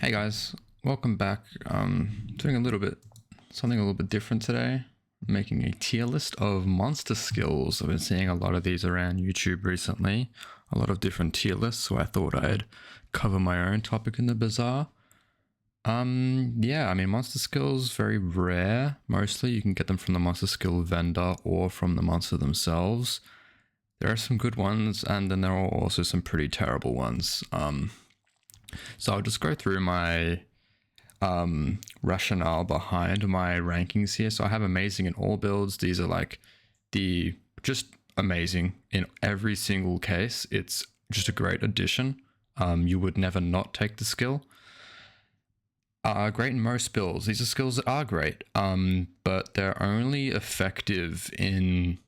Hey guys, welcome back. Doing something a little bit different today. Making a tier list of monster skills. I've been seeing a lot of these around YouTube recently, a lot of different tier lists, so I thought I'd cover my own topic in the Bazaar. Yeah, I mean, monster skills, very rare. Mostly you can get them from the monster skill vendor or from the monster themselves. There are some good ones, and then there are also some pretty terrible ones. So I'll just go through my rationale behind my rankings here. So I have amazing in all builds. These are like the just amazing in every single case. It's just a great addition. You would never not take the skill. Great in most builds. These are skills that are great, but they're only effective in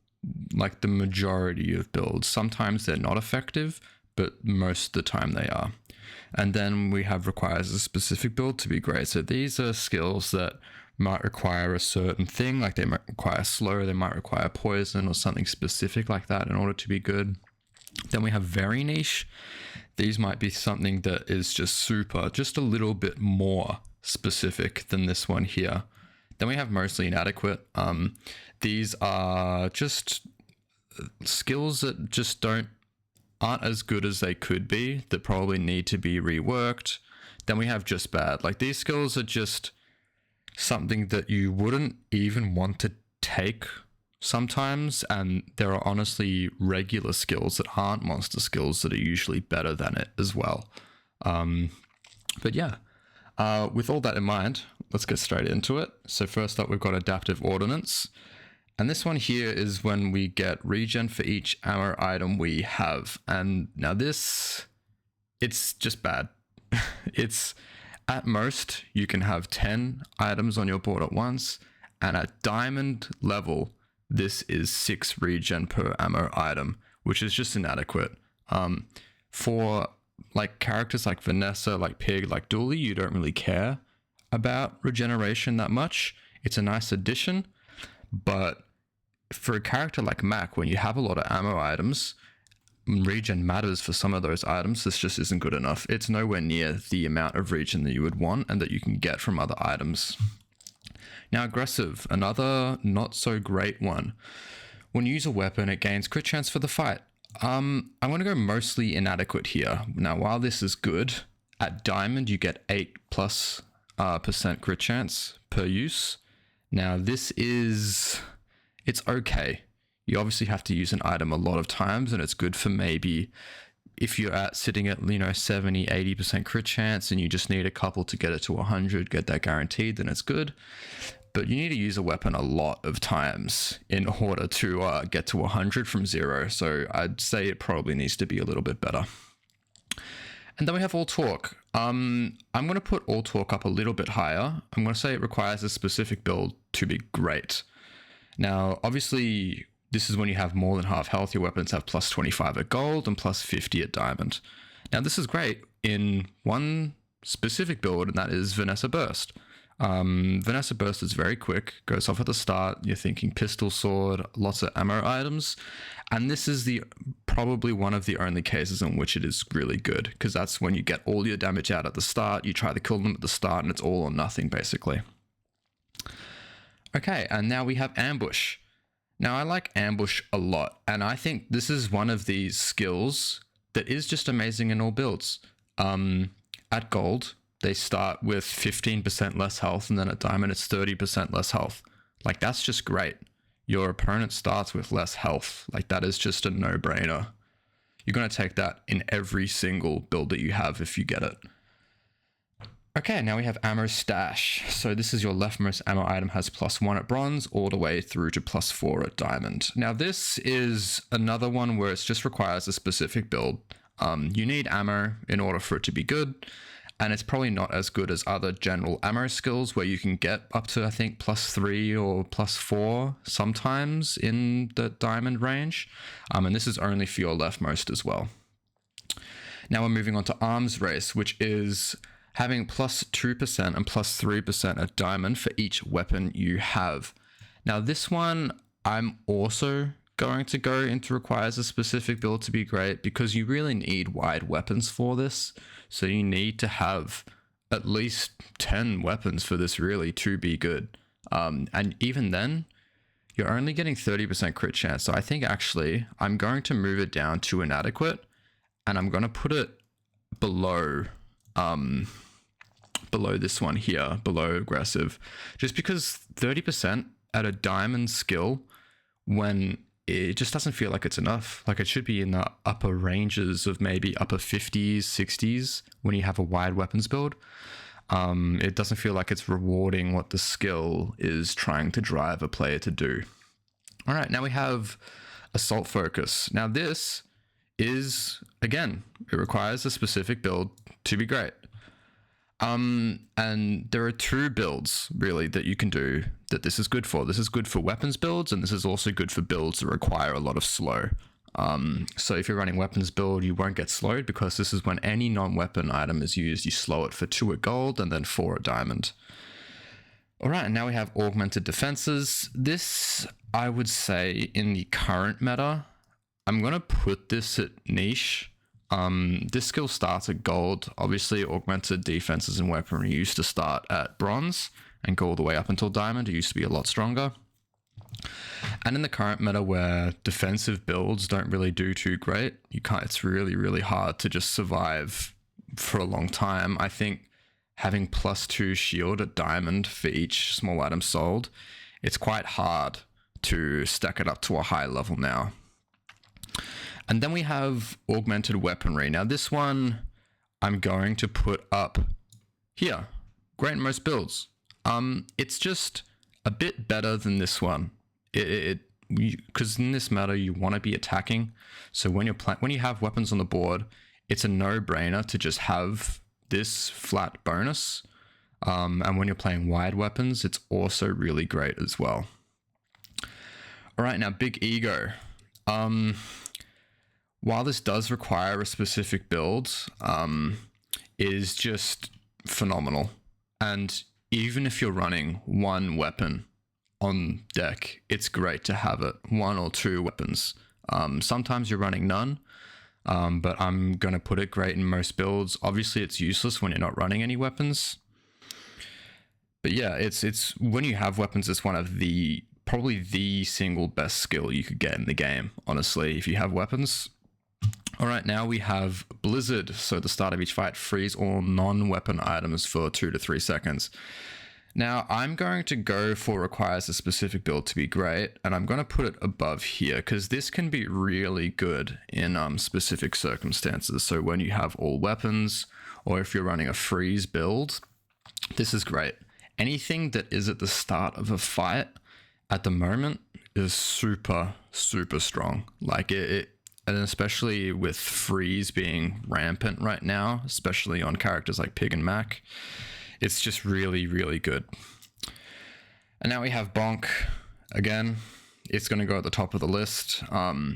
like the majority of builds. Sometimes they're not effective, but most of the time they are. And then we have requires a specific build to be great. So these are skills that might require a certain thing, like they might require slow, they might require poison or something specific like that in order to be good. Then we have very niche. These might be something that is just a little bit more specific than this one here. Then we have mostly inadequate. These are just skills that just aren't as good as they could be, that probably need to be reworked. Then we have just bad. Like these skills are just something that you wouldn't even want to take sometimes, and there are honestly regular skills that aren't monster skills that are usually better than it as well. But yeah, with all that in mind, let's get straight into it. So first up, we've got Adaptive Ordnance. And this one here is when we get regen for each ammo item we have. And now it's just bad. It's at most, you can have 10 items on your board at once. And at diamond level, this is 6 regen per ammo item, which is just inadequate. For like characters like Vanessa, like Pig, like Dooley, you don't really care about regeneration that much. It's a nice addition, but for a character like Mac, when you have a lot of ammo items, regen matters for some of those items. This just isn't good enough. It's nowhere near the amount of regen that you would want and that you can get from other items. Now, Aggressive, another not so great one. When you use a weapon, it gains crit chance for the fight. I'm going to go mostly inadequate here. Now, while this is good, at Diamond, you get 8+% crit chance per use. Now, it's okay. You obviously have to use an item a lot of times, and it's good for maybe if you're sitting at 70, 80% crit chance and you just need a couple to get it to 100, get that guaranteed, then it's good. But you need to use a weapon a lot of times in order to get to 100 from 0. So I'd say it probably needs to be a little bit better. And then we have All Talk. I'm going to put All Talk up a little bit higher. I'm going to say it requires a specific build to be great. Now, obviously, this is when you have more than half health. Your weapons have plus 25 at gold and plus 50 at diamond. Now, this is great in one specific build, and that is Vanessa Burst. Vanessa Burst is very quick, goes off at the start. You're thinking pistol, sword, lots of ammo items. And this is probably one of the only cases in which it is really good, because that's when you get all your damage out at the start. You try to kill them at the start, and it's all or nothing, basically. Okay, and now we have Ambush. Now, I like Ambush a lot, and I think this is one of these skills that is just amazing in all builds. At Gold, they start with 15% less health, and then at Diamond, it's 30% less health. Like, that's just great. Your opponent starts with less health. Like, that is just a no-brainer. You're going to take that in every single build that you have if you get it. Okay, now we have Ammo Stash. So this is your leftmost ammo item has +1 at bronze all the way through to +4 at diamond. Now this is another one where it just requires a specific build. You need ammo in order for it to be good, and it's probably not as good as other general ammo skills where you can get up to, I think, +3 or +4 sometimes in the diamond range. And this is only for your leftmost as well. Now we're moving on to Arms Race, which is having +2% and +3% at diamond for each weapon you have. Now this one, I'm also going to go into requires a specific build to be great, because you really need wide weapons for this. So you need to have at least 10 weapons for this really to be good. And even then, you're only getting 30% crit chance. So I think actually I'm going to move it down to inadequate, and I'm going to put it below below this one here, below aggressive, just because 30% at a diamond skill, when it just doesn't feel like it's enough. Like it should be in the upper ranges of maybe upper 50s, 60s when you have a wide weapons build. It doesn't feel like it's rewarding what the skill is trying to drive a player to do. All right, now we have Assault Focus. Now this is, again, it requires a specific build to be great. And there are two builds really that you can do that this is good for. This is good for weapons builds, and this is also good for builds that require a lot of slow. So if you're running weapons build, you won't get slowed, because this is when any non-weapon item is used, you slow it for 2 at gold and then 4 at diamond. All right, and now we have augmented defenses. This, I would say, in the current meta, I'm going to put this at niche. This skill starts at gold. Obviously, augmented defenses and weaponry used to start at bronze and go all the way up until diamond. It used to be a lot stronger. And in the current meta, where defensive builds don't really do too great, it's really, really hard to just survive for a long time. I think having +2 shield at diamond for each small item sold, it's quite hard to stack it up to a high level now. And then we have augmented weaponry. Now this one I'm going to put up here. Great in most builds. It's just a bit better than this one. Because in this meta you want to be attacking. So when you have weapons on the board, it's a no-brainer to just have this flat bonus. And when you're playing wide weapons, it's also really great as well. All right, now Big Ego. While this does require a specific build, it is just phenomenal. And even if you're running one weapon on deck, it's great to have it, 1 or 2 weapons. Sometimes you're running none, but I'm going to put it great in most builds. Obviously, it's useless when you're not running any weapons. But yeah, it's when you have weapons, it's one of probably the single best skill you could get in the game, honestly, if you have weapons. All right, now we have Blizzard. So at the start of each fight, freeze all non-weapon items for 2 to 3 seconds. Now I'm going to go for requires a specific build to be great, and I'm going to put it above here because this can be really good in specific circumstances. So when you have all weapons, or if you're running a freeze build, this is great. Anything that is at the start of a fight at the moment is super, super strong. Like and especially with freeze being rampant right now, especially on characters like Pig and Mac, it's just really, really good. And now we have Bonk. Again, it's going to go at the top of the list.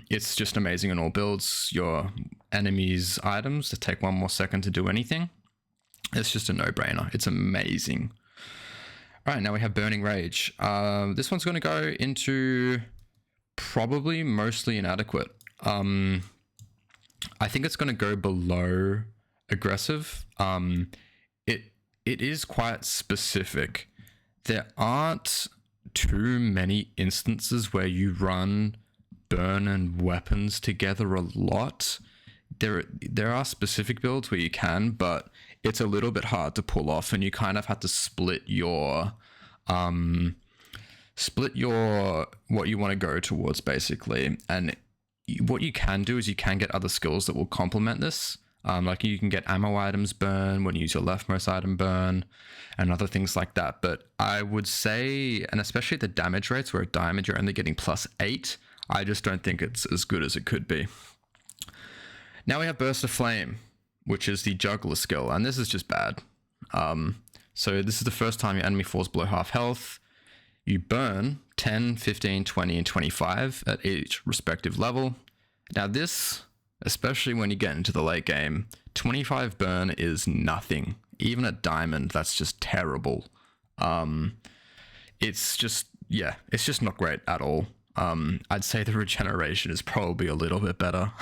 It's just amazing in all builds. Your enemy's items that take 1 more second to do anything. It's just a no-brainer. It's amazing. All right, now we have Burning Rage. This one's going to go into probably mostly inadequate. I think it's going to go below aggressive. It is quite specific. There aren't too many instances where you run burn and weapons together a lot. There are specific builds where you can, but it's a little bit hard to pull off, and you kind of have to split your what you want to go towards, basically. And what you can do is you can get other skills that will complement this. Like you can get ammo items burn when you use your leftmost item burn and other things like that. But I would say, and especially the damage rates where at diamond you're only getting +8, I just don't think it's as good as it could be. Now we have Burst of Flame, which is the juggler skill, and this is just bad. So this is the first time your enemy falls below half health. You burn 10, 15, 20, and 25 at each respective level. Now this, especially when you get into the late game, 25 burn is nothing. Even at diamond, that's just terrible. It's just not great at all. I'd say the regeneration is probably a little bit better.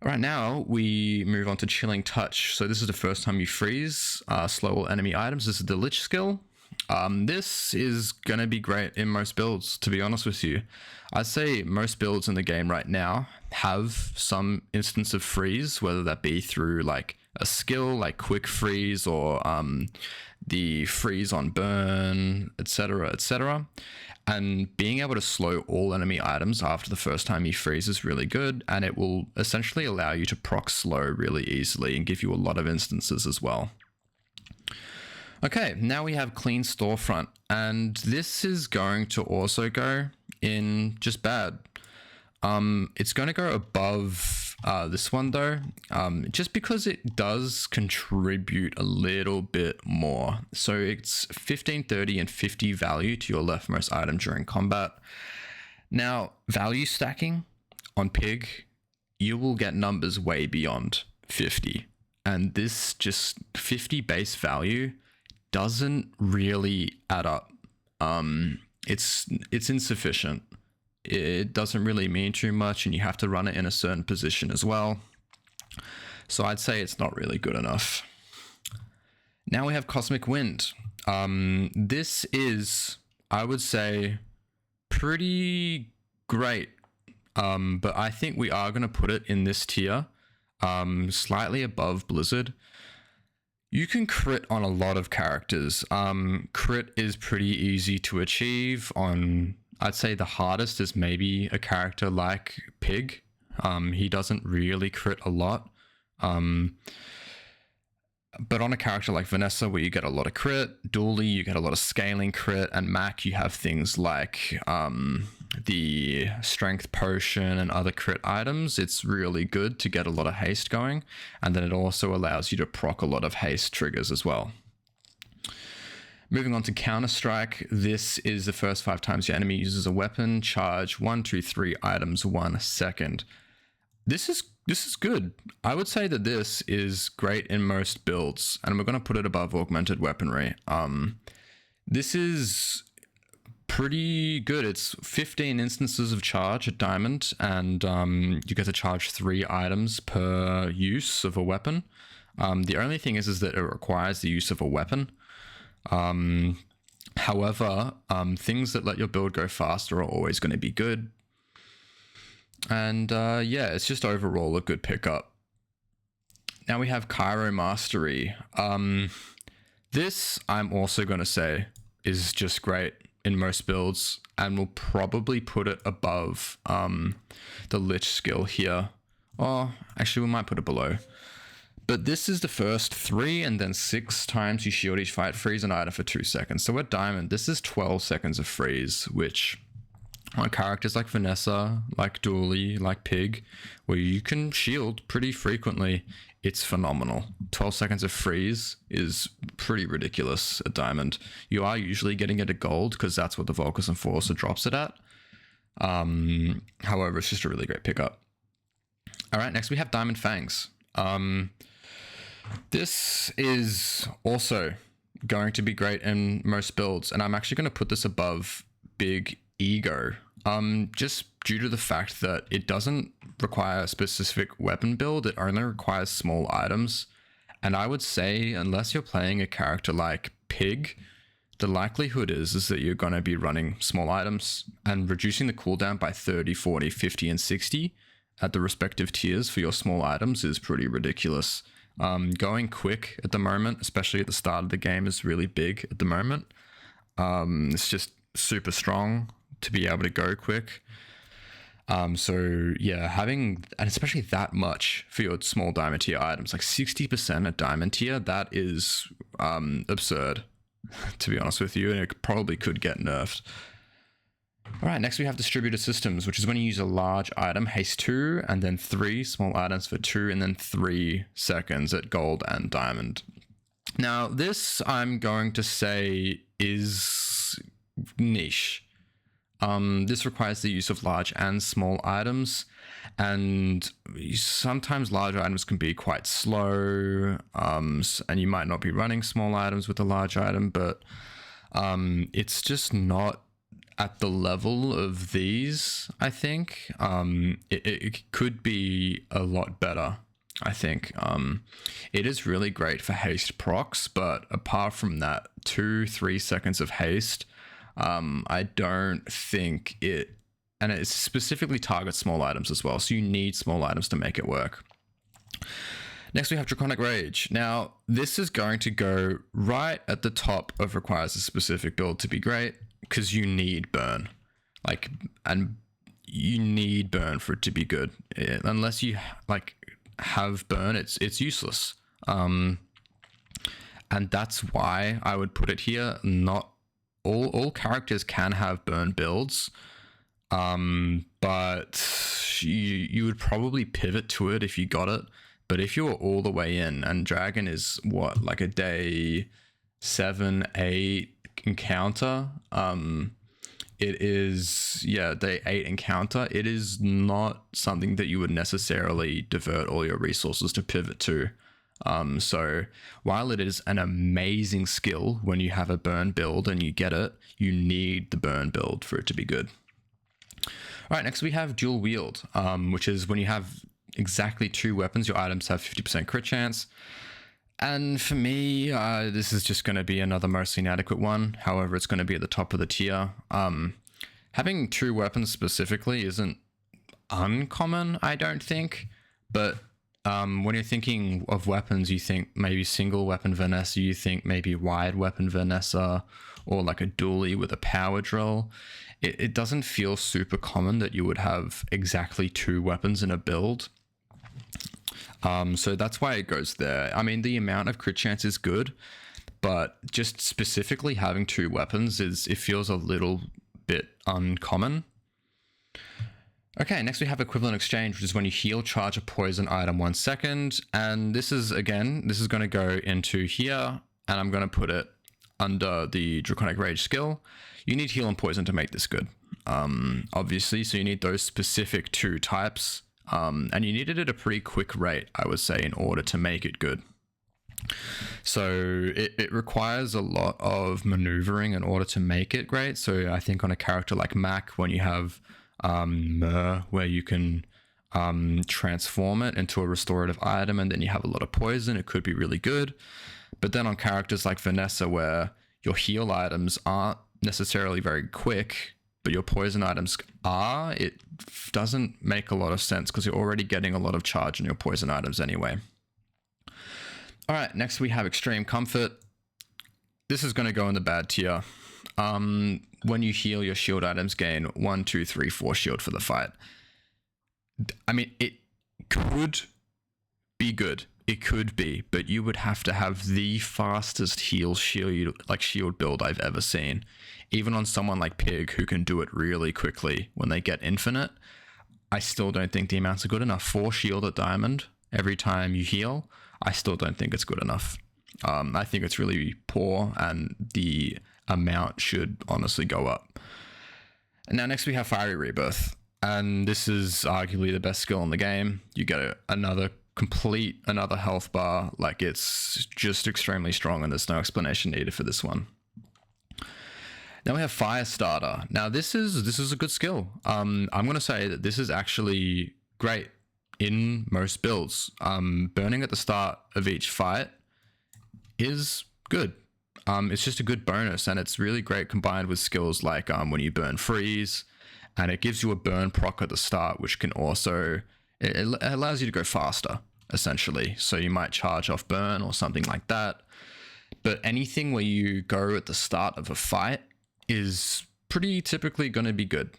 All right, now we move on to Chilling Touch. So this is the first time you freeze slow all enemy items. This is the Lich skill. This is going to be great in most builds, to be honest with you. I'd say most builds in the game right now have some instance of freeze, whether that be through like a skill like quick freeze or the freeze on burn, etc., etc. And being able to slow all enemy items after the first time you freeze is really good, and it will essentially allow you to proc slow really easily and give you a lot of instances as well. Okay, now we have Clean Storefront, and this is going to also go in just bad. It's going to go above this one though, just because it does contribute a little bit more. So it's 15, 30, and 50 value to your leftmost item during combat. Now, value stacking on Pig, you will get numbers way beyond 50. And this just 50 base value doesn't really add up. It's insufficient. It doesn't really mean too much, and you have to run it in a certain position as well. So I'd say it's not really good enough. Now we have Cosmic Wind. This is, I would say, pretty great. But I think we are going to put it in this tier, slightly above Blizzard. You can crit on a lot of characters. Crit is pretty easy to achieve on, I'd say the hardest is maybe a character like Pig. He doesn't really crit a lot. But on a character like Vanessa, where you get a lot of crit, Dooley, you get a lot of scaling crit, and Mac, you have things like the strength potion and other crit items. It's really good to get a lot of haste going, and then it also allows you to proc a lot of haste triggers as well. Moving on to Counter-Strike, this is the first 5 times your enemy uses a weapon, charge 1, 2, 3 items 1 second. This is good. I would say that this is great in most builds, and we're going to put it above augmented weaponry. This is pretty good. It's 15 instances of charge at Diamond, and you get to charge 3 items per use of a weapon. The only thing is that it requires the use of a weapon. However, things that let your build go faster are always going to be good. And yeah, it's just overall a good pickup. Now we have Cairo Mastery. This, I'm also going to say, is just great in most builds, and we'll probably put it above the Lich skill here. Oh, actually, we might put it below. But this is the first 3 and then 6 times you shield each fight, freeze an item for 2 seconds. So at Diamond, this is 12 seconds of freeze, which on characters like Vanessa, like Dooley, like Pig, where you can shield pretty frequently, it's phenomenal. 12 seconds of freeze is pretty ridiculous at Diamond. You are usually getting it at Gold because that's what the Volcus Enforcer drops it at. However, it's just a really great pickup. All right, next we have Diamond Fangs. This is also going to be great in most builds, and I'm actually going to put this above Big Ego, just due to the fact that it doesn't require a specific weapon build. It only requires small items, and I would say unless you're playing a character like Pig, the likelihood is that you're going to be running small items, and reducing the cooldown by 30, 40, 50, and 60 at the respective tiers for your small items is pretty ridiculous. Going quick at the moment, especially at the start of the game, is really big at the moment. It's just super strong to be able to go quick. So yeah, having, and especially that much for your small diamond tier items, like 60% at diamond tier, that is absurd, to be honest with you, and it probably could get nerfed. All right, next we have Distributed Systems, which is when you use a large item, haste 2, and then 3 small items for 2, and then 3 seconds at Gold and Diamond. Now, this I'm going to say is niche. This requires the use of large and small items, and sometimes large items can be quite slow, and you might not be running small items with a large item, but it's just not at the level of these, I think it could be a lot better. I think it is really great for haste procs, but apart from that, 2-3 seconds of haste, I don't think it, and it specifically targets small items as well, so you need small items to make it work. Next, we have Draconic Rage. Now, this is going to go right at the top of requires a specific build to be great, because you need burn. Like, and you need burn for it to be good. Unless you, like, have burn, it's useless. And that's why I would put it here. Not all characters can have burn builds, but you would probably pivot to it if you got it. But if you were all the way in, and Dragon is what, like a day 7-8 encounter, it is, yeah, day 8 encounter, it is not something that you would necessarily divert all your resources to pivot to. So while it is an amazing skill when you have a burn build and you get it, you need the burn build for it to be good. All right, next we have Dual Wield, which is when you have exactly 2 weapons, your items have 50% crit chance. And for me, this is just going to be another mostly inadequate one. However, it's going to be at the top of the tier. Having 2 weapons specifically isn't uncommon, I don't think. But when you're thinking of weapons, you think maybe single weapon Vanessa, you think maybe wide weapon Vanessa, or like a dually with a power drill. It doesn't feel super common that you would have exactly 2 weapons in a build. So that's why it goes there. I mean, the amount of crit chance is good, but just specifically having 2 weapons it feels a little bit uncommon. Okay, next we have Equivalent Exchange, which is when you heal, charge a poison item 1 second. And this is going to go into here, and I'm going to put it under the Draconic Rage skill. You need heal and poison to make this good, obviously. So you need those specific 2 types. And you need it at a pretty quick rate, I would say, in order to make it good. So it requires a lot of maneuvering in order to make it great. So I think on a character like Mac, when you have Myrrh, where you can transform it into a restorative item, and then you have a lot of poison, it could be really good. But then on characters like Vanessa, where your heal items aren't necessarily very quick, but your poison items are, it doesn't make a lot of sense because you're already getting a lot of charge on your poison items anyway. All right, next we have Extreme Comfort. This is going to go in the bad tier. When you heal, your shield items gain 1, 2, 3, 4 shield for the fight. I mean, it could be good. It could be, but you would have to have the fastest shield build I've ever seen. Even on someone like Pig, who can do it really quickly when they get infinite, I still don't think the amounts are good enough. 4 shield at Diamond every time you heal, I still don't think it's good enough. I think it's really poor, and the amount should honestly go up. And now next we have Fiery Rebirth, and this is arguably the best skill in the game. You get another health bar. Like, it's just extremely strong, and there's no explanation needed for this one. Now we have Firestarter. Now this is a good skill. I'm going to say that this is actually great in most builds. Burning at the start of each fight is good. It's just a good bonus, and it's really great combined with skills like when you burn freeze, and it gives you a burn proc at the start, which can also, it allows you to go faster, essentially. So you might charge off burn or something like that. But anything where you go at the start of a fight is pretty typically going to be good.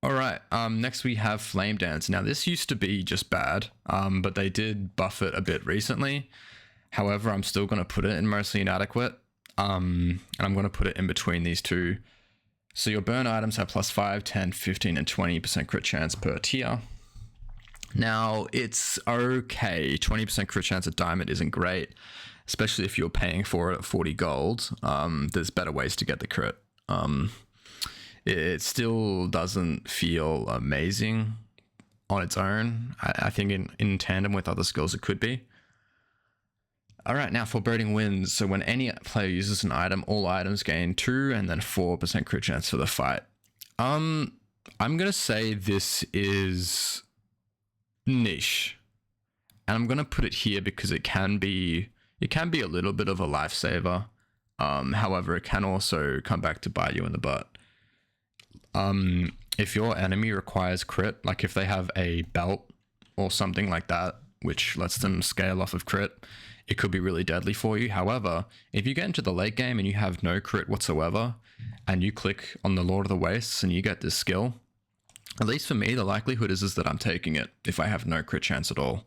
All right, next we have Flame Dance. Now this used to be just bad, but they did buff it a bit recently. However, I'm still going to put it in mostly inadequate, and I'm going to put it in between these 2. So your burn items have +5, 10, 15, and 20% crit chance per tier. Now, it's okay. 20% crit chance at Diamond isn't great, especially if you're paying for it at 40 gold. There's better ways to get the crit. It still doesn't feel amazing on its own. I think in tandem with other skills it could be. All right, now foreboding wins. So when any player uses an item, all items gain 2 and then 4% crit chance for the fight. I'm gonna say this is niche, and I'm gonna put it here because it can be a little bit of a lifesaver. However, it can also come back to bite you in the butt. If your enemy requires crit, like if they have a belt or something like that, which lets them scale off of crit, it could be really deadly for you. However, if you get into the late game and you have no crit whatsoever, and you click on the Lord of the Wastes and you get this skill, at least for me, the likelihood is that I'm taking it if I have no crit chance at all.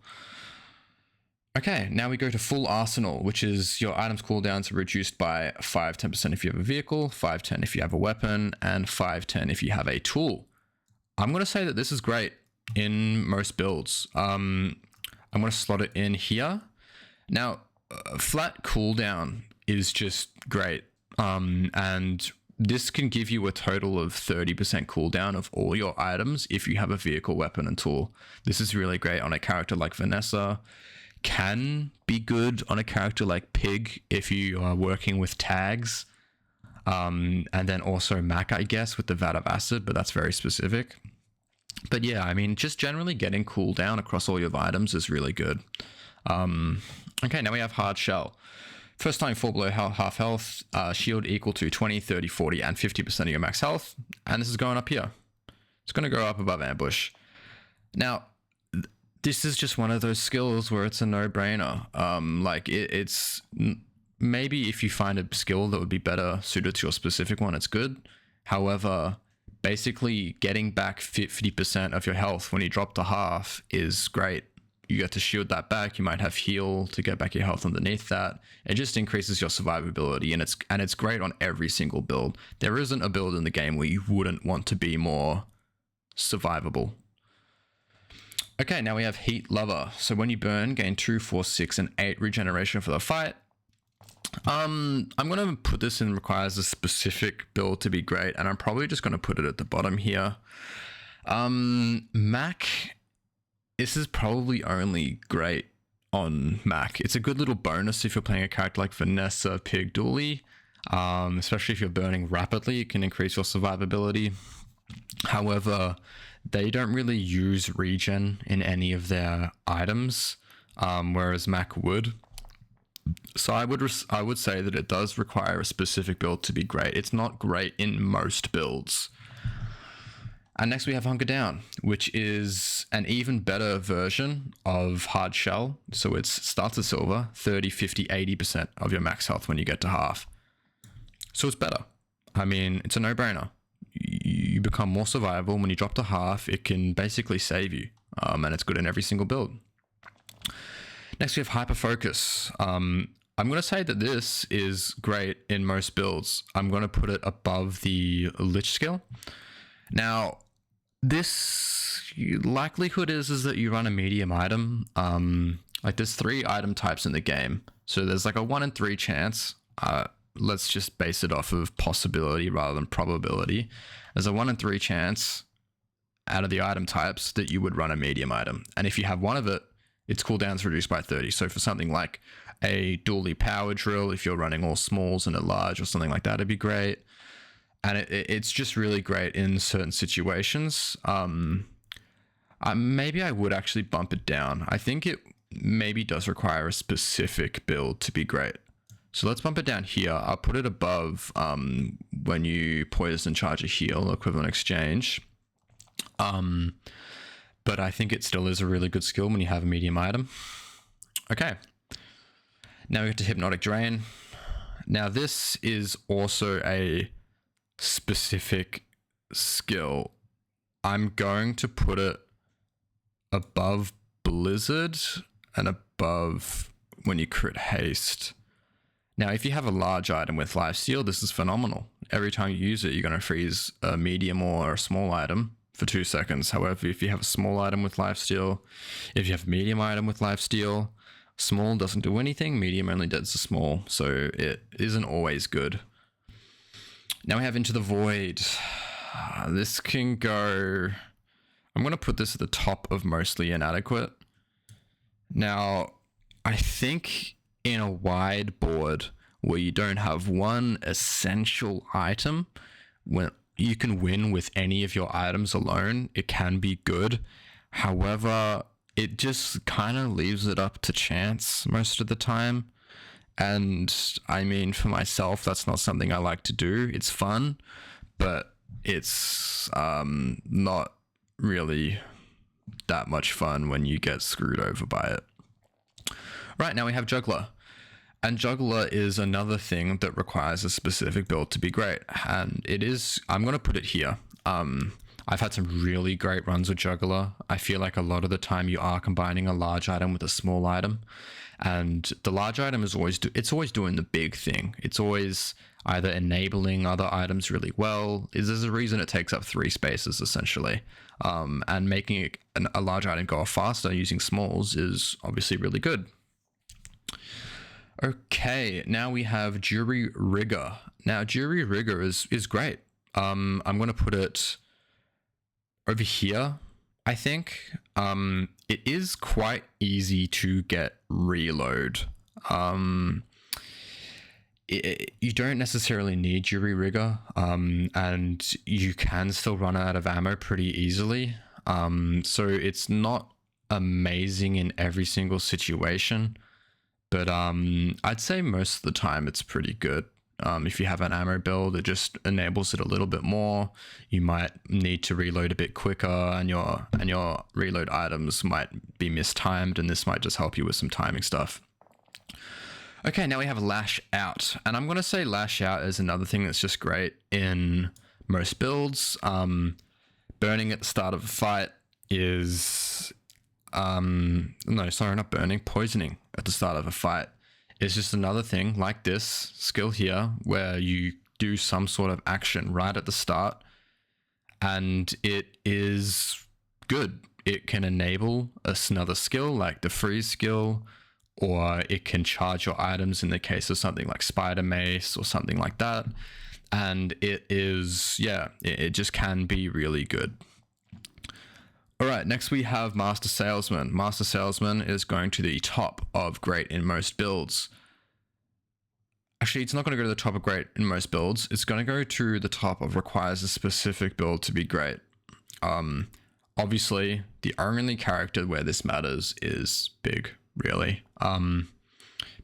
Okay, now we go to full arsenal, which is your items cooldowns are reduced by 5-10% if you have a vehicle, 5-10 if you have a weapon, and 5-10 if you have a tool. I'm going to say that this is great in most builds. I'm going to slot it in here. Now, flat cooldown is just great, and this can give you a total of 30% cooldown of all your items if you have a vehicle, weapon, and tool. This is really great on a character like Vanessa. Can be good on a character like Pig if you are working with tags, and then also Mac, I guess, with the Vat of Acid, but that's very specific. But yeah, I mean, just generally getting cooldown across all your items is really good. Okay, now we have Hard Shell. First time fall below half health, shield equal to 20, 30, 40, and 50% of your max health. And this is going up here. It's going to go up above ambush. Now, this is just one of those skills where it's a no-brainer. It's maybe if you find a skill that would be better suited to your specific one, it's good. However, basically getting back 50% of your health when you drop to half is great. You get to shield that back. You might have heal to get back your health underneath that. It just increases your survivability, and it's great on every single build. There isn't a build in the game where you wouldn't want to be more survivable. Okay, now we have Heat Lover. So when you burn, gain 2, 4, 6, and 8 regeneration for the fight. I'm gonna put this in requires a specific build to be great, and I'm probably just gonna put it at the bottom here. Mac. This is probably only great on Mac. It's a good little bonus if you're playing a character like Vanessa, Pig, Dooley, especially if you're burning rapidly. It can increase your survivability. However, they don't really use regen in any of their items, whereas Mac would. So I would say that it does require a specific build to be great. It's not great in most builds. And next we have Hunker Down, which is an even better version of Hard Shell. So it starts at silver, 30, 50, 80% of your max health when you get to half. So it's better. I mean, it's a no-brainer. You become more survivable. When you drop to half, it can basically save you. And it's good in every single build. Next we have Hyper Focus. I'm going to say that this is great in most builds. I'm going to put it above the Lich skill. Now, this likelihood is that you run a medium item. Like there's 3 item types in the game. So there's like a 1 in 3 chance. Let's just base it off of possibility rather than probability. There's a 1 in 3 chance out of the item types that you would run a medium item. And if you have one of it, its cooldown's reduced by 30. So for something like a Dooley Power Drill, if you're running all smalls and a large or something like that, it'd be great. And it's just really great in certain situations. Maybe I would actually bump it down. I think it maybe does require a specific build to be great. So let's bump it down here. I'll put it above when you poison, charge a heal, equivalent exchange. But I think it still is a really good skill when you have a medium item. Okay. Now we get to Hypnotic Drain. Now this is also a specific skill. I'm going to put it above Blizzard and above when you crit haste. Now, if you have a large item with lifesteal, this is phenomenal. Every time you use it, you're going to freeze a medium or a small item for 2 seconds. However, if you have a small item with lifesteal, if you have a medium item with lifesteal, small doesn't do anything, medium only does the small, so it isn't always good. Now we have Into the Void. This can go... I'm going to put this at the top of mostly inadequate. Now, I think in a wide board where you don't have one essential item, when you can win with any of your items alone, it can be good. However, it just kind of leaves it up to chance most of the time. And I mean, for myself, that's not something I like to do. It's fun, but it's not really that much fun when you get screwed over by it. Right, now we have Juggler. And Juggler is another thing that requires a specific build to be great. And it is, I'm going to put it here. I've had some really great runs with Juggler. I feel like a lot of the time you are combining a large item with a small item. And the large item is always, it's always doing the big thing. It's always either enabling other items really well. There's a reason it takes up 3 spaces essentially. And making it a large item go off faster using smalls is obviously really good. Okay, now we have Jury Rigger. Now, Jury Rigger is great. I'm going to put it over here, I think. It is quite easy to get reload. You don't necessarily need Jury Rigger, and you can still run out of ammo pretty easily. So it's not amazing in every single situation. But I'd say most of the time it's pretty good. If you have an ammo build, it just enables it a little bit more. You might need to reload a bit quicker, and your reload items might be mistimed, and this might just help you with some timing stuff. Okay, now we have Lash Out. And I'm going to say Lash Out is another thing that's just great in most builds. Burning at the start of a fight is... no, sorry, not burning, poisoning at the start of a fight is just another thing like this skill here where you do some sort of action right at the start, and it is good. It can enable another skill like the freeze skill, or it can charge your items in the case of something like Spider Mace or something like that. And it is, yeah, it just can be really good. All right, next we have Master Salesman. Master Salesman is going to the top of great in most builds. Actually, it's not going to go to the top of great in most builds. It's going to go to the top of requires a specific build to be great. Obviously, the only character where this matters is Pig, really.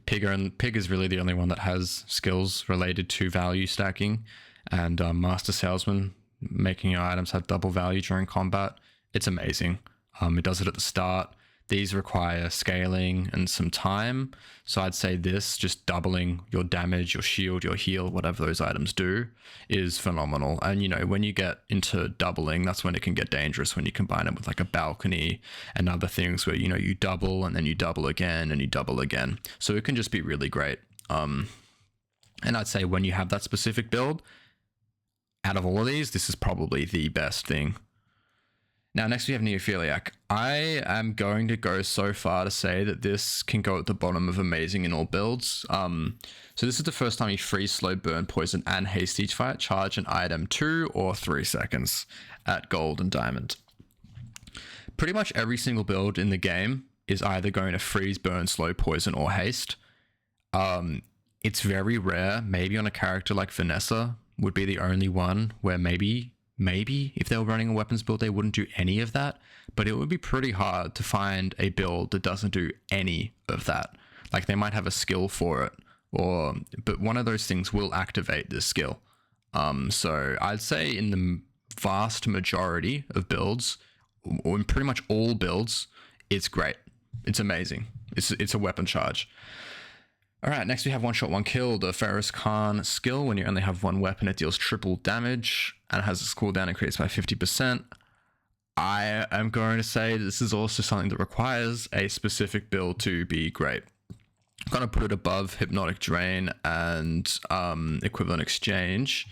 Pig is really the only one that has skills related to value stacking, and Master Salesman, making your items have double value during combat. It's amazing. It does it at the start. These require scaling and some time. So I'd say this, just doubling your damage, your shield, your heal, whatever those items do, is phenomenal. And, you know, when you get into doubling, that's when it can get dangerous, when you combine it with like a balcony and other things where, you know, you double and then you double again and you double again. So it can just be really great. And I'd say when you have that specific build, out of all of these, this is probably the best thing. Now, next we have Neophiliac. I am going to go so far to say that this can go at the bottom of amazing in all builds. So this is the first time you freeze, slow, burn, poison, and haste each fight. Charge an item 2 or 3 seconds at gold and diamond. Pretty much every single build in the game is either going to freeze, burn, slow, poison, or haste. It's very rare, maybe on a character like Vanessa would be the only one where maybe if they were running a weapons build, they wouldn't do any of that, but it would be pretty hard to find a build that doesn't do any of that. Like, they might have a skill for it, but one of those things will activate this skill. So I'd say in the vast majority of builds, or in pretty much all builds, it's great. It's amazing. It's a weapon charge. All right, next we have One Shot, One Kill, the Ferris Khan skill. When you only have one weapon, it deals triple damage and has its cooldown increased by 50%. I am going to say this is also something that requires a specific build to be great. I'm going to put it above Hypnotic Drain and Equivalent Exchange.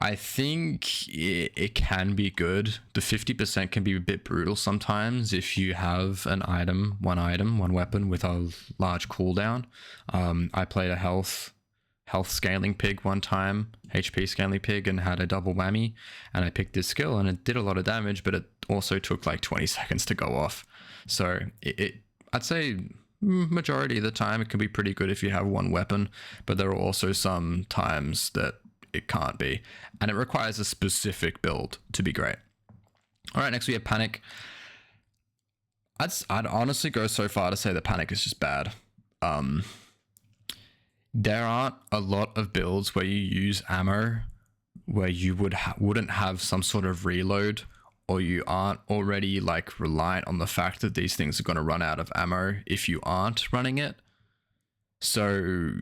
I think it can be good. The 50% can be a bit brutal sometimes if you have one weapon with a large cooldown. I played a health scaling pig one time, HP scaling pig, and had a double whammy, and I picked this skill and it did a lot of damage, but it also took like 20 seconds to go off. So I'd say majority of the time it can be pretty good if you have one weapon, but there are also some times that it can't be, and it requires a specific build to be great. All right, next we have Panic. I'd honestly go so far to say that Panic is just bad. There aren't a lot of builds where you use ammo where you wouldn't have some sort of reload, or you aren't already like reliant on the fact that these things are going to run out of ammo if you aren't running it. So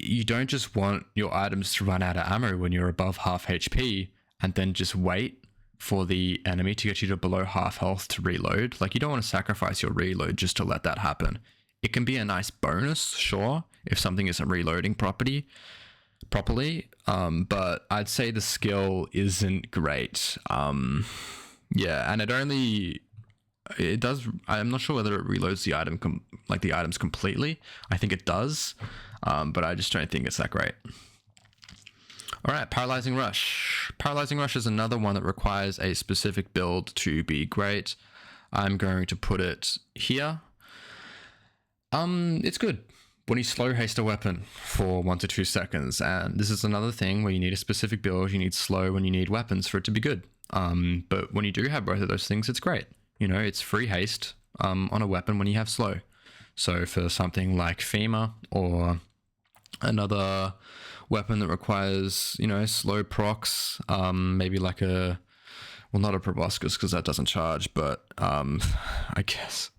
you don't just want your items to run out of ammo when you're above half HP and then just wait for the enemy to get you to below half health to reload. Like, you don't want to sacrifice your reload just to let that happen. It can be a nice bonus, sure, if something isn't reloading properly, but I'd say the skill isn't great. Yeah, and it does. I'm not sure whether it reloads the the items completely. I think it does, but I just don't think it's that great. All right, Paralyzing Rush. Paralyzing Rush is another one that requires a specific build to be great. I'm going to put it here. It's good when you slow haste a weapon for 1 to 2 seconds, and this is another thing where you need a specific build. You need slow and you need weapons for it to be good. But when you do have both of those things, it's great. You know, it's free haste on a weapon when you have slow. So for something like FEMA or another weapon that requires, you know, slow procs, maybe like not a proboscis because that doesn't charge, but I guess.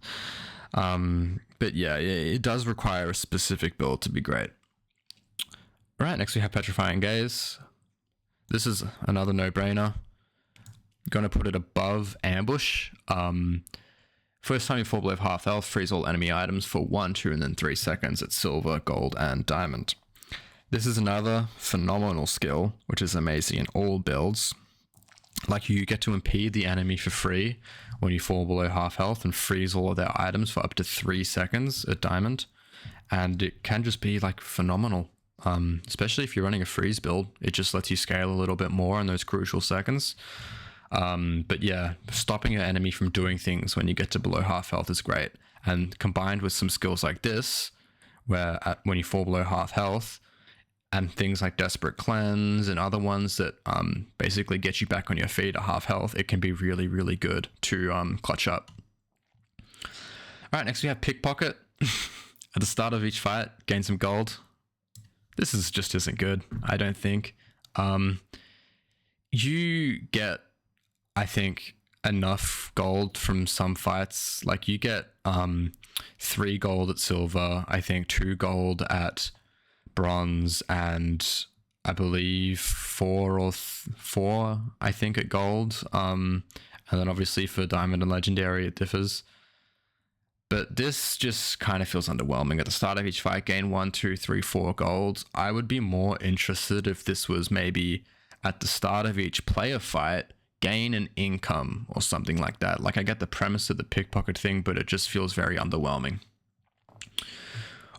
But yeah, it does require a specific build to be great. All right, next we have Petrifying Gaze. This is another no-brainer. Gonna put it above Ambush. First time you fall below half health, freeze all enemy items for 1, 2, and then 3 seconds at silver, gold, and diamond. This is another phenomenal skill, which is amazing in all builds. Like, you get to impede the enemy for free when you fall below half health and freeze all of their items for up to 3 seconds at diamond. And it can just be like phenomenal. Especially if you're running a freeze build, it just lets you scale a little bit more in those crucial seconds. But yeah, stopping an enemy from doing things when you get to below half health is great. And combined with some skills like this, where when you fall below half health, and things like Desperate Cleanse and other ones that basically get you back on your feet at half health, it can be really, really good to clutch up. All right, next we have Pickpocket. At the start of each fight, gain some gold. This just isn't good, I don't think. You get, I think, enough gold from some fights. Like, you get 3 gold at silver, I think 2 gold at bronze, and I believe 4 I think at gold, and then obviously for diamond and legendary it differs. But this just kind of feels underwhelming. At the start of each fight, gain 1, 2, 3, 4 gold. I would be more interested if this was maybe at the start of each player fight, gain an income or something like that. Like, I get the premise of the pickpocket thing, but it just feels very underwhelming.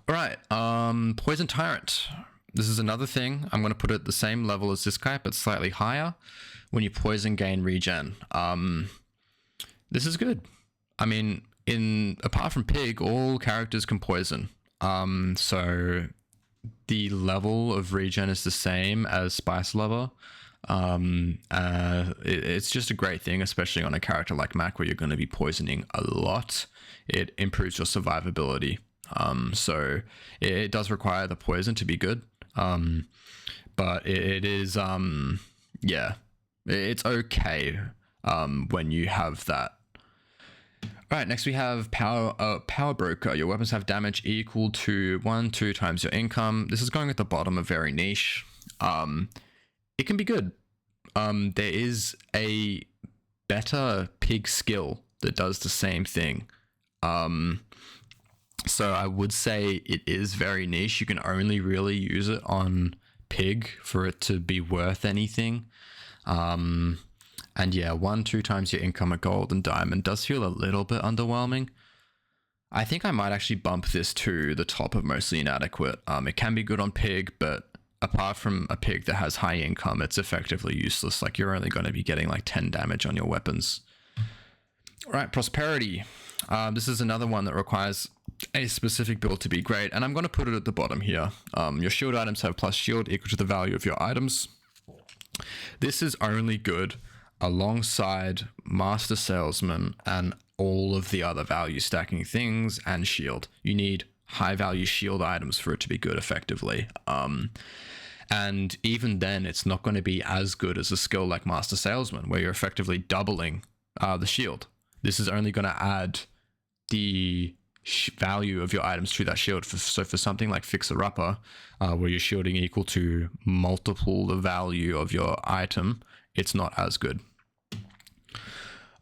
All right, Poison Tyrant. This is another thing. I'm going to put it at the same level as this guy, but slightly higher. When you poison, gain regen. This is good. I mean, apart from Pig, all characters can poison. So the level of regen is the same as Spice Lover. It's just a great thing, especially on a character like Mac, where you're going to be poisoning a lot. It improves your survivability. So it does require the poison to be good. But it is, yeah, it's okay, when you have that. All right, next we have Power Broker. Your weapons have damage equal to 2 times your income. This is going at the bottom of very niche. It can be good. There is a better Pig skill that does the same thing. So I would say it is very niche. You can only really use it on Pig for it to be worth anything. And yeah, 1, 2 times your income at gold and diamond does feel a little bit underwhelming. I think I might actually bump this to the top of mostly inadequate. It can be good on Pig, but apart from a Pig that has high income, it's effectively useless. Like, you're only going to be getting like 10 damage on your weapons. All right, Prosperity. This is another one that requires a specific build to be great, and I'm going to put it at the bottom here. Your shield items have plus shield equal to the value of your items. This is only good alongside Master Salesman and all of the other value stacking things and shield. You need high value shield items for it to be good effectively. And even then, it's not going to be as good as a skill like Master Salesman, where you're effectively doubling the shield. This is only going to add the value of your items to that shield. So for something like Fixer Upper, where you're shielding equal to multiple the value of your item, it's not as good.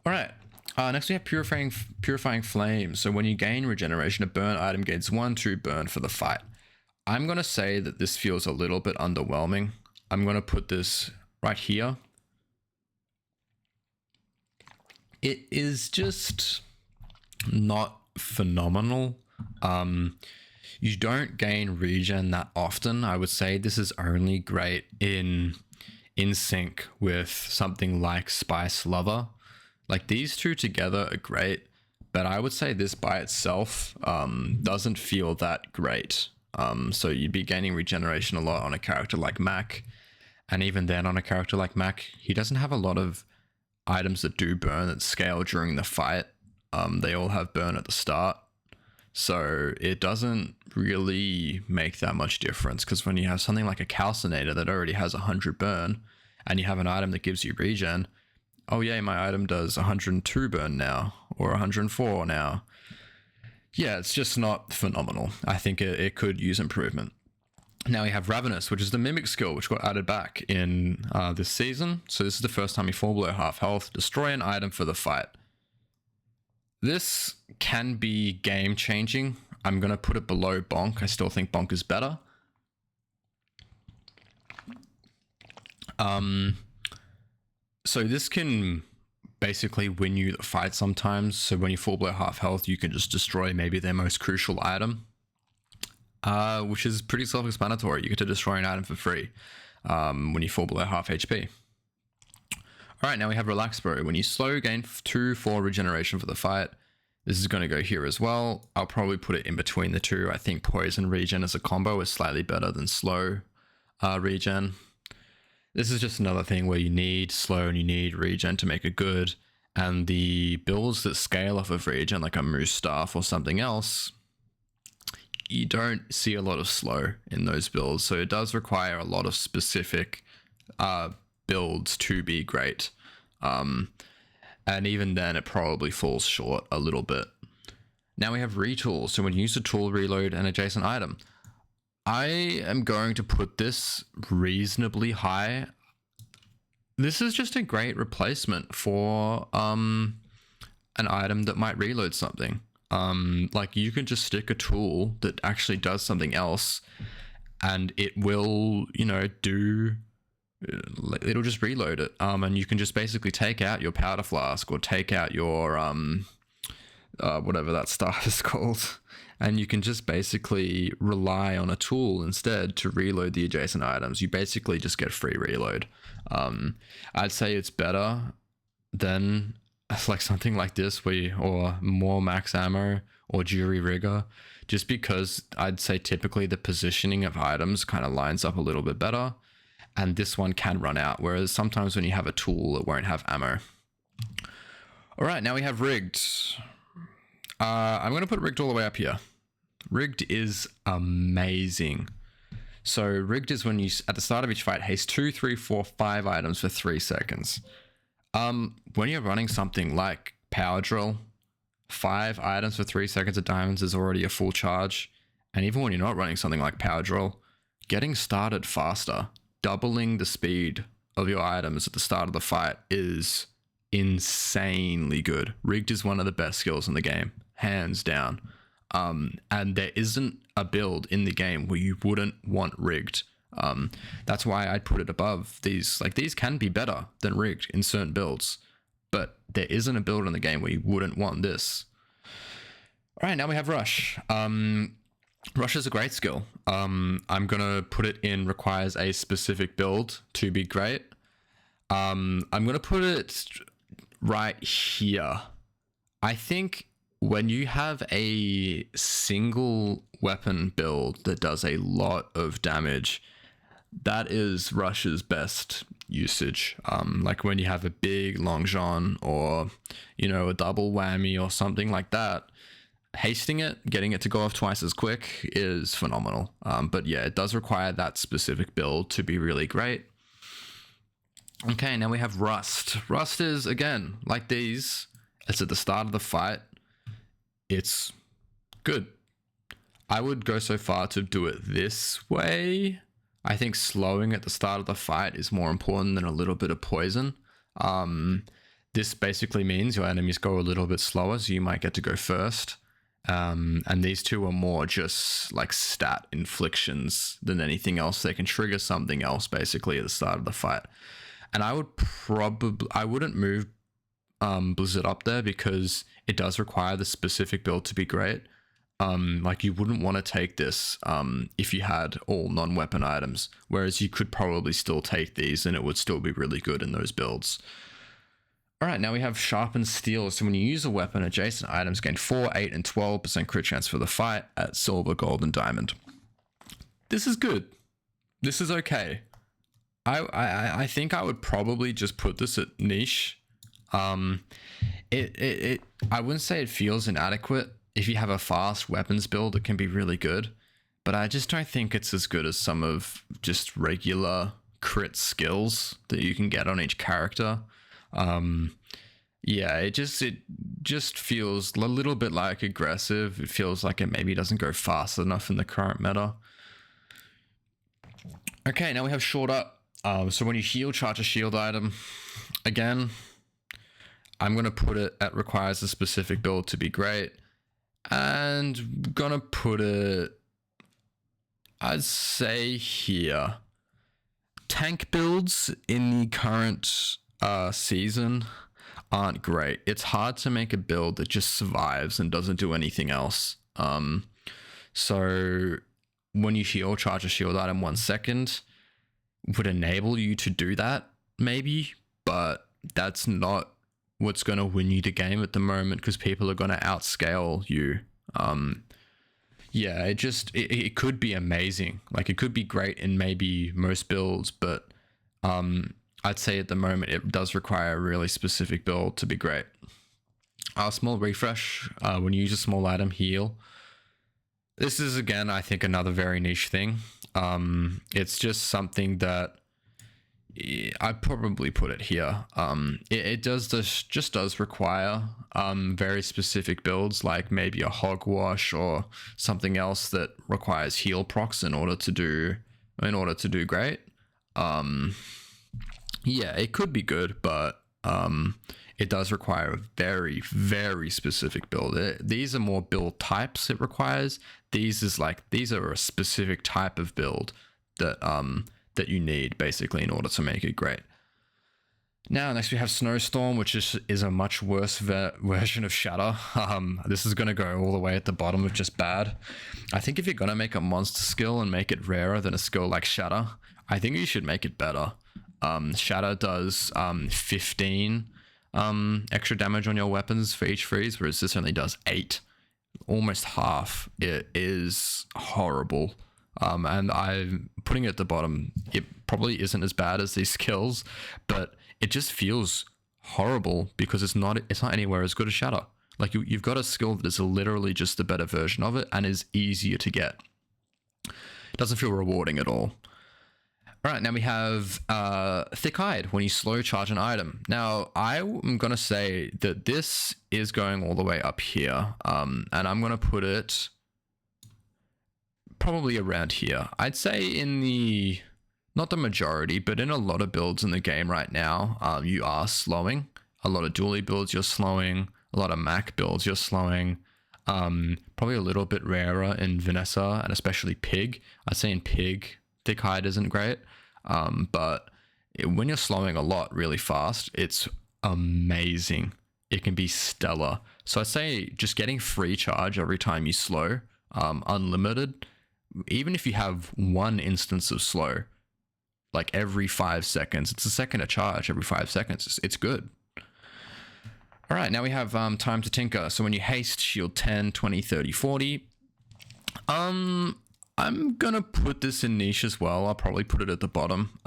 All right. Next we have Purifying Flame. So when you gain regeneration, a burn item gains 1/2 burn for the fight. I'm going to say that this feels a little bit underwhelming. I'm going to put this right here. It is just not phenomenal. You don't gain regen that often. I would say this is only great in sync with something like Spice Lover. Like these two together are great, but I would say this by itself doesn't feel that great. So you'd be gaining regeneration a lot on a character like Mac, and even then on a character like Mac, he doesn't have a lot of items that do burn that scale during the fight. They all have burn at the start, so it doesn't really make that much difference, because when you have something like a Calcinator that already has 100 burn and you have an item that gives you regen, oh yeah, my item does 102 burn now, or 104 now. Yeah, it's just not phenomenal. I think it could use improvement. Now we have Ravenous, which is the Mimic skill, which got added back in this season. So this is the first time you fall below half health. Destroy an item for the fight. This can be game changing. I'm going to put it below Bonk. I still think Bonk is better. So this can basically win you the fight sometimes. So when you fall below half health, you can just destroy maybe their most crucial item, which is pretty self-explanatory. You get to destroy an item for free when you fall below half HP. All right, now we have Relax Bro. When you slow, gain 2/4 regeneration for the fight. This is going to go here as well. I'll probably put it in between the two. I think Poison Regen as a combo is slightly better than slow regen. This is just another thing where you need slow and you need regen to make it good. And the builds that scale off of regen, like a Moose Staff or something else, you don't see a lot of slow in those builds. So it does require a lot of specific builds to be great. And even then, it probably falls short a little bit. Now we have Retool. So when you use a tool, reload an adjacent item. I am going to put this reasonably high. This is just a great replacement for an item that might reload something. Like you can just stick a tool that actually does something else, and it will, it'll just reload it. And you can just basically take out your powder flask or take out your whatever that stuff is called. And you can just basically rely on a tool instead to reload the adjacent items. You basically just get free reload. I'd say it's better than like something like this or more max ammo or Jury Rigger, just because I'd say typically the positioning of items kind of lines up a little bit better. And this one can run out, whereas sometimes when you have a tool, it won't have ammo. All right, now we have Rigged. I'm going to put Rigged all the way up here. Rigged is amazing. So Rigged is when you, at the start of each fight, haste 2, 3, 4, 5 items for 3 seconds. When you're running something like Power Drill, 5 items for 3 seconds of diamonds is already a full charge. And even when you're not running something like Power Drill, getting started faster, doubling the speed of your items at the start of the fight is insanely good. Rigged is one of the best skills in the game, hands down. And there isn't a build in the game where you wouldn't want Rigged. That's why I'd put it above these. Like, these can be better than Rigged in certain builds, but there isn't a build in the game where you wouldn't want this. All right, now we have Rush. Rush is a great skill. I'm gonna put it in requires a specific build to be great. I'm gonna put it right here. I think when you have a single weapon build that does a lot of damage, that is Rush's best usage. Like when you have a big long john or, you know, a double whammy or something like that, hasting it, getting it to go off twice as quick is phenomenal. But yeah, it does require that specific build to be really great. Okay, now we have Rust. Rust is, again, like these, it's at the start of the fight. It's good. I would go so far to do it this way. I think slowing at the start of the fight is more important than a little bit of poison. This basically means your enemies go a little bit slower, so you might get to go first. And these two are more just like stat inflictions than anything else. They can trigger something else basically at the start of the fight. And I wouldn't move Blizzard up there because it does require the specific build to be great. Like you wouldn't want to take this if you had all non-weapon items, whereas you could probably still take these and it would still be really good in those builds. All right, now we have Sharpened Steel. So when you use a weapon, adjacent items gain 4, 8, and 12% crit chance for the fight at silver, gold, and diamond. This is good. This is okay. I think I would probably just put this at niche. I wouldn't say it feels inadequate. If you have a fast weapons build, it can be really good, but I just don't think it's as good as some of just regular crit skills that you can get on each character. Yeah, it just feels a little bit like aggressive. It feels like it maybe doesn't go fast enough in the current meta. Okay, now we have Short Up. So when you heal, charge a shield item. Again, I'm going to put it at requires a specific build to be great. And gonna put it, I'd say here. Tank builds in the current season aren't great. It's hard to make a build that just survives and doesn't do anything else. So when you heal, charge a shield item 1 second would enable you to do that, maybe, but that's not what's going to win you the game at the moment because people are going to outscale you. Yeah, it could be amazing. Like it could be great in maybe most builds, but I'd say at the moment it does require a really specific build to be great. Small refresh, when you use a small item, heal. This is, again, I think another very niche thing. It's just something that I'd probably put it here. It does require very specific builds, like maybe a hogwash or something else that requires heal procs in order to do great. Yeah, it could be good, but it does require a very, very specific build. These are more build types it requires. These are a specific type of build that you need basically in order to make it great. Now, next we have Snowstorm, which is a much worse version of Shatter. This is going to go all the way at the bottom of just bad. I think if you're going to make a monster skill and make it rarer than a skill like Shatter, I think you should make it better. Shatter does 15 extra damage on your weapons for each freeze, whereas this only does 8. Almost half. It is horrible. And I'm putting it at the bottom. It probably isn't as bad as these skills, but it just feels horrible because it's not anywhere as good as Shatter. Like you've got a skill that is literally just a better version of it and is easier to get. It doesn't feel rewarding at all. All right, now we have Thick-Eyed when you slow charge an item. Now, I'm going to say that this is going all the way up here, and I'm going to put it probably around here. I'd say in the, not the majority, but in a lot of builds in the game right now, you are slowing. A lot of dually builds you're slowing, a lot of Mac builds you're slowing. Probably a little bit rarer in Vanessa and especially Pig. I'd say in Pig, Thick-Eyed isn't great, but when you're slowing a lot really fast, it's amazing. It can be stellar. So I'd say just getting free charge every time you slow, unlimited, even if you have one instance of slow, like every 5 seconds, it's a second of charge every 5 seconds. It's good. All right, now we have time to tinker. So when you haste, shield 10, 20, 30, 40. I'm gonna put this in niche as well. I'll probably put it at the bottom.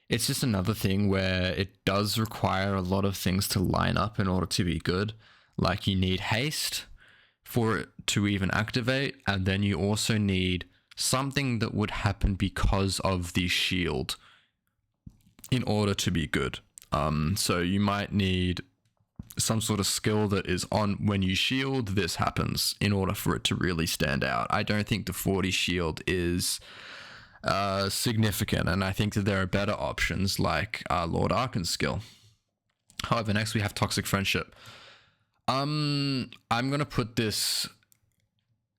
It's just another thing where it does require a lot of things to line up in order to be good. Like you need haste for it to even activate, and then you also need something that would happen because of the shield in order to be good. So you might need some sort of skill that is on when you shield, this happens in order for it to really stand out. I don't think the 40 shield is significant, and I think that there are better options like Lord Arkan's skill. However, next we have Toxic Friendship. I'm gonna put this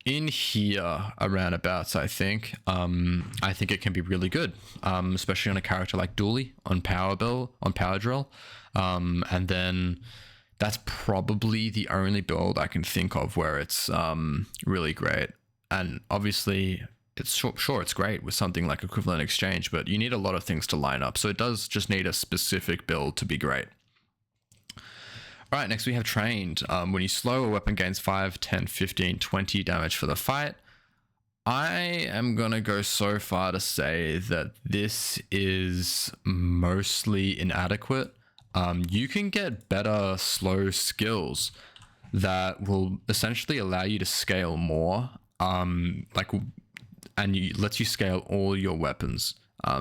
in here around abouts. I think it can be really good, especially on a character like Dooley on Power Drill, and then that's probably the only build I can think of where it's really great. And obviously, it's sure it's great with something like Equivalent Exchange, but you need a lot of things to line up. So it does just need a specific build to be great. All right, next we have Trained. When you slow, a weapon gains 5, 10, 15, 20 damage for the fight. I am going to go so far to say that this is mostly inadequate. You can get better slow skills that will essentially allow you to scale more, and lets you scale all your weapons.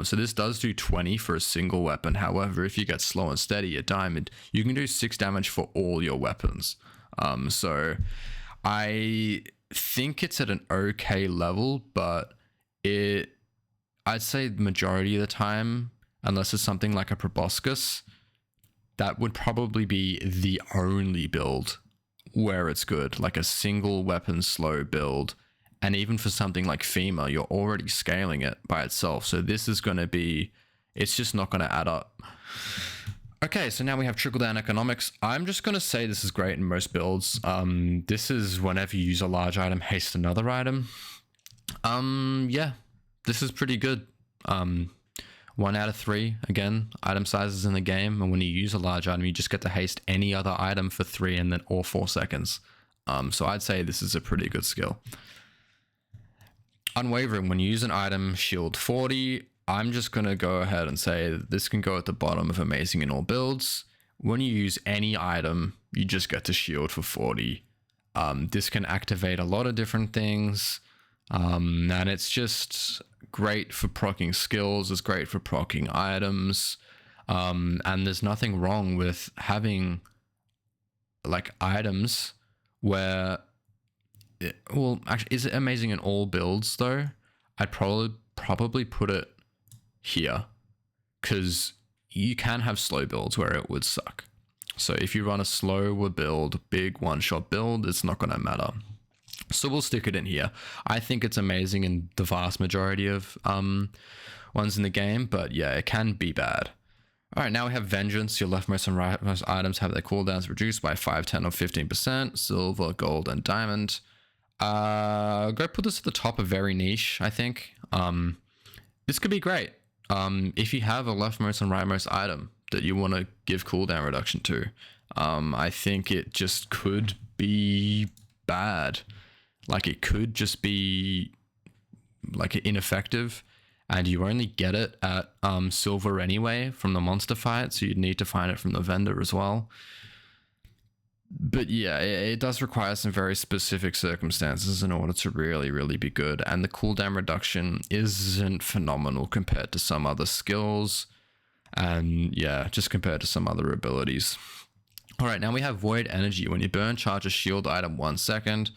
So this does do 20 for a single weapon. However, if you get slow and steady at Diamond, you can do 6 damage for all your weapons. So I think it's at an okay level, but I'd say the majority of the time, unless it's something like a Proboscis, that would probably be the only build where it's good, like a single weapon slow build. And even for something like FEMA, you're already scaling it by itself. So this is going to be, it's just not going to add up. Okay, so now we have trickle down economics. I'm just going to say this is great in most builds. This is whenever you use a large item, haste another item. Yeah, this is pretty good. 1 out of 3, again, item sizes in the game. And when you use a large item, you just get to haste any other item for 3 and then or 4 seconds. So I'd say this is a pretty good skill. Unwavering, when you use an item, shield 40. I'm just going to go ahead and say this can go at the bottom of amazing in all builds. When you use any item, you just get to shield for 40. This can activate a lot of different things. And it's just great for proccing skills. It's great for proccing items. And there's nothing wrong with having like items where actually, is it amazing in all builds though? I'd probably put it here, because you can have slow builds where it would suck. So if you run a slower build, big one-shot build, it's not going to matter. So we'll stick it in here. I think it's amazing in the vast majority of ones in the game, but yeah, it can be bad. All right, now we have Vengeance. Your leftmost and rightmost items have their cooldowns reduced by 5, 10, or 15%. Silver, gold, and diamond. Go put this at the top of very niche, I think. This could be great. If you have a leftmost and rightmost item that you want to give cooldown reduction to, I think it just could be bad. Like it could just be like ineffective, and you only get it at silver anyway from the monster fight, so you'd need to find it from the vendor as well. But yeah, it does require some very specific circumstances in order to really, really be good. And the cooldown reduction isn't phenomenal compared to some other skills. And yeah, just compared to some other abilities. All right, now we have Void Energy. When you burn, charge a shield item 1 second.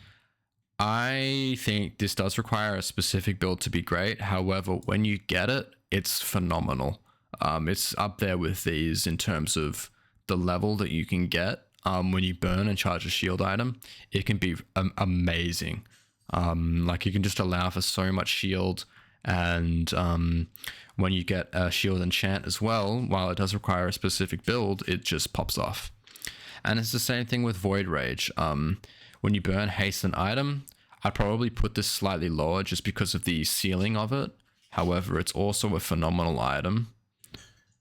I think this does require a specific build to be great. However, when you get it, it's phenomenal. It's up there with these in terms of the level that you can get. When you burn and charge a shield item, it can be amazing. Like you can just allow for so much shield, and when you get a shield enchant as well, while it does require a specific build, it just pops off. And it's the same thing with Void Rage. When you burn haste an item, I'd probably put this slightly lower just because of the ceiling of it. However, it's also a phenomenal item.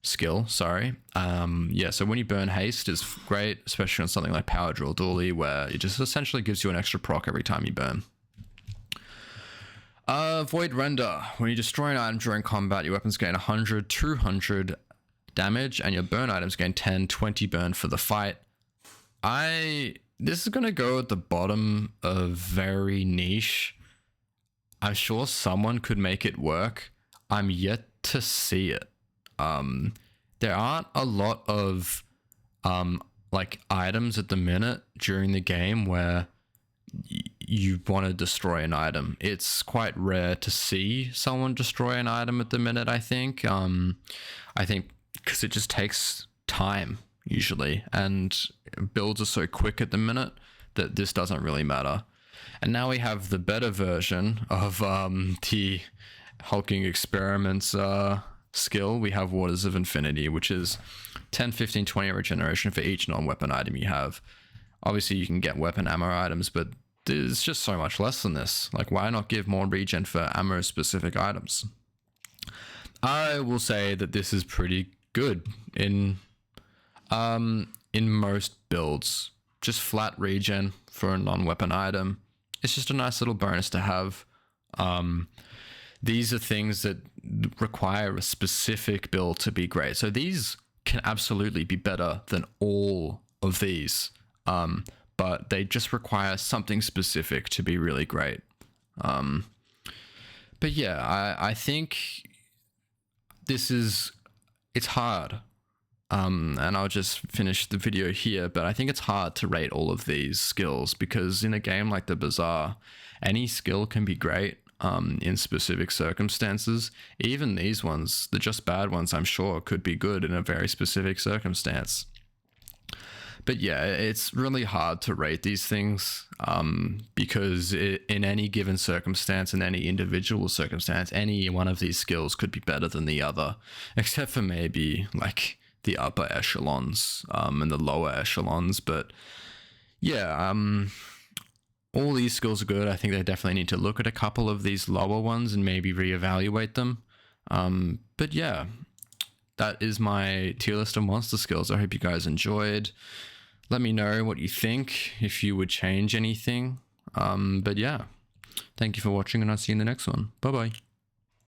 skill, sorry. Yeah, so when you burn haste is great, especially on something like Power Drill Dually, where it just essentially gives you an extra proc every time you burn. Void Render. When you destroy an item during combat, your weapons gain 100, 200 damage, and your burn items gain 10, 20 burn for the fight. This is going to go at the bottom of very niche. I'm sure someone could make it work. I'm yet to see it. There aren't a lot of like items at the minute during the game where you want to destroy an item. It's quite rare to see someone destroy an item at the minute, I think. I think because it just takes time usually, and builds are so quick at the minute that this doesn't really matter. And now we have the better version of the hulking experiments skill. We have Waters of Infinity, which is 10, 15, 20 regeneration for each non-weapon item you have. Obviously you can get weapon ammo items, but there's just so much less than this. Like, why not give more regen for ammo specific items? I will say that this is pretty good in most builds. Just flat regen for a non-weapon item. It's just a nice little bonus to have. These are things that require a specific build to be great. So these can absolutely be better than all of these, but they just require something specific to be really great. But yeah, I think it's hard. And I'll just finish the video here, but I think it's hard to rate all of these skills because in a game like the Bazaar, any skill can be great in specific circumstances. Even these ones, the just bad ones, I'm sure could be good in a very specific circumstance. But yeah, it's really hard to rate these things because in any given circumstance, in any individual circumstance, any one of these skills could be better than the other, except for maybe like the upper echelons and the lower echelons. But yeah, all these skills are good. I think they definitely need to look at a couple of these lower ones and maybe reevaluate them. But yeah, that is my tier list of monster skills. I hope you guys enjoyed. Let me know what you think, if you would change anything. But yeah, thank you for watching, and I'll see you in the next one. Bye bye.